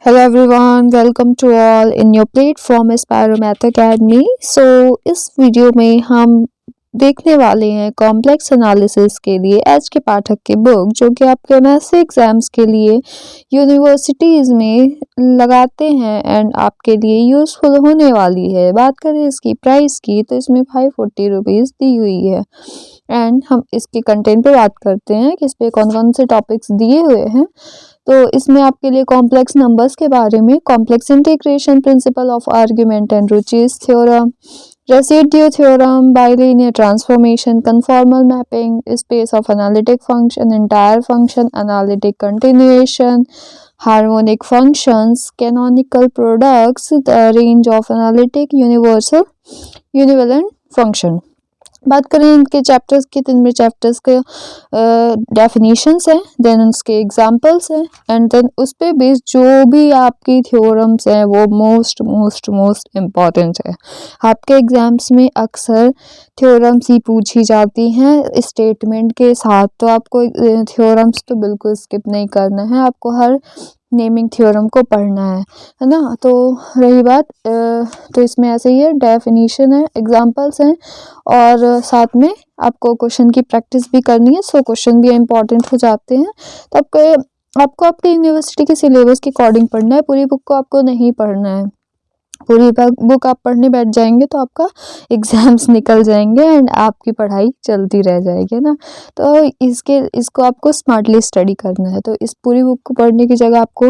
Hello everyone, welcome to all in your platform Aspiro Math Academy। इस video में हम देखने वाले हैं कॉम्प्लेक्स एनालिसिस के लिए आज के पाठक की बुक जो कि आपके एमएससी एग्जाम्स के लिए यूनिवर्सिटीज़ में लगाते हैं एंड आपके लिए यूज़फुल होने वाली है। बात करें इसकी प्राइस की तो इसमें 540 रुपीज़ दी हुई है एंड हम इसके कंटेंट पे बात करते हैं कि इस पे कौन कौन से टॉपिक्स दिए हुए हैं। तो इसमें आपके लिए कॉम्प्लेक्स नंबर्स के बारे में complex integration, principle of argument and Rouche's theorem, residue theorem, bilinear transformation, conformal mapping, space of analytic function, entire function, analytic continuation, harmonic functions, canonical products, the range of analytic universal univalent function. बात करें इनके chapters की तो इनमें chapters के definitions हैं, then उसके examples हैं एंड देन उस पे बेस्ड जो भी आपकी थ्योरम्स हैं वो मोस्ट इम्पॉर्टेंट है। आपके एग्जाम्स में अक्सर थ्योरम्स ही पूछी जाती हैं स्टेटमेंट के साथ, तो आपको थ्योरम्स तो बिल्कुल स्किप नहीं करना है, आपको हर नेमिंग थ्योरम को पढ़ना है ना। तो रही बात तो इसमें ऐसे ही है, डेफिनेशन है, एग्जांपल्स हैं और साथ में आपको क्वेश्चन की प्रैक्टिस भी करनी है। सो क्वेश्चन भी इम्पॉर्टेंट हो जाते हैं। तो आपको आपके यूनिवर्सिटी के सिलेबस के अकॉर्डिंग पढ़ना है, पूरी बुक को आपको नहीं पढ़ना है। पूरी बुक आप पढ़ने बैठ जाएंगे तो आपका एग्जाम्स निकल जाएंगे एंड आपकी पढ़ाई चलती रह जाएगी ना। तो इसको आपको स्मार्टली स्टडी करना है। तो इस पूरी बुक को पढ़ने की जगह आपको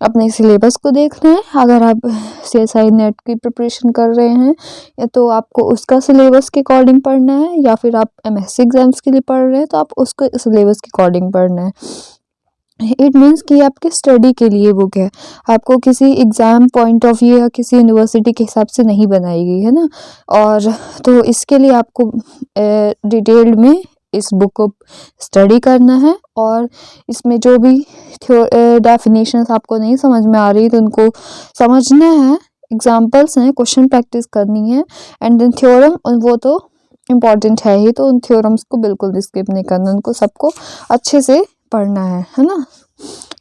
अपने सिलेबस को देखना है। अगर आप सीएसआई नेट की प्रिपरेशन कर रहे हैं तो आपको उसका सिलेबस के अकॉर्डिंग पढ़ना है, या फिर आप एमएससी एग्जाम्स के लिए पढ़ रहे हैं तो आप उसको सिलेबस के अकॉर्डिंग पढ़ना है। इट मीन्स कि आपके स्टडी के लिए बुक है, आपको किसी एग्ज़ाम पॉइंट ऑफ व्यू या किसी यूनिवर्सिटी के हिसाब से नहीं बनाई गई है ना। और तो इसके लिए आपको डिटेल्ड में इस बुक को स्टडी करना है और इसमें जो भी डेफिनेशंस आपको नहीं समझ में आ रही तो उनको समझना है, एग्जांपल्स हैं, क्वेश्चन प्रैक्टिस करनी है एंड देन थ्योरम वो तो इम्पॉर्टेंट है ही, तो उन थ्योरम्स को बिल्कुल स्किप नहीं करना, उनको सबको अच्छे से पढ़ना है ना।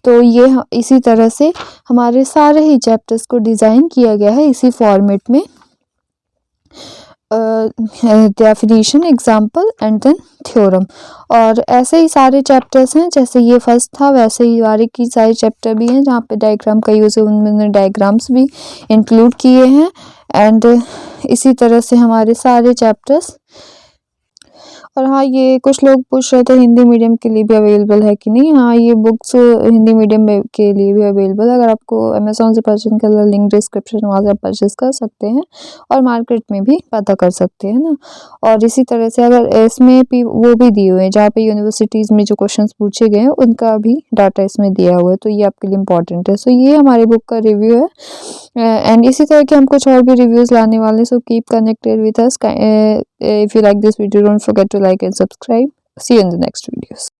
तो ये इसी तरह से हमारे सारे ही चैप्टर्स को डिज़ाइन किया गया है इसी फॉर्मेट में, definition, example and then theorem. और ऐसे ही सारे चैप्टर्स हैं, जैसे ये फर्स्ट था वैसे ही बारी की सारे चैप्टर भी हैं जहाँ पे डायग्राम का यूज़ है, उनमें डायग्राम्स भी इंक्लूड किए हैं एंड इसी तरह से हमारे सारे चैप्टर्स। और हाँ, ये कुछ लोग पूछ रहे थे हिंदी मीडियम के लिए भी अवेलेबल है कि नहीं। हाँ, ये बुक्स हिंदी मीडियम में के लिए भी अवेलेबल है। अगर आपको अमेज़ॉन से परचेज करना, लिंक डिस्क्रिप्शन, वहाँ से आप परचेज कर सकते हैं और मार्केट में भी पता कर सकते हैं ना। और इसी तरह से अगर इसमें भी वो भी दिए हुए हैं जहाँ पे यूनिवर्सिटीज़ में जो क्वेश्चन पूछे गए हैं उनका भी डाटा इसमें दिया हुआ है, तो ये आपके लिए इम्पॉर्टेंट है। सो ये हमारी बुक का रिव्यू है एंड इसी तरह के हम कुछ और भी रिव्यूज़ लाने वाले हैं। So keep connected with us. If you like this video, don't forget to like and subscribe. See you in the next videos.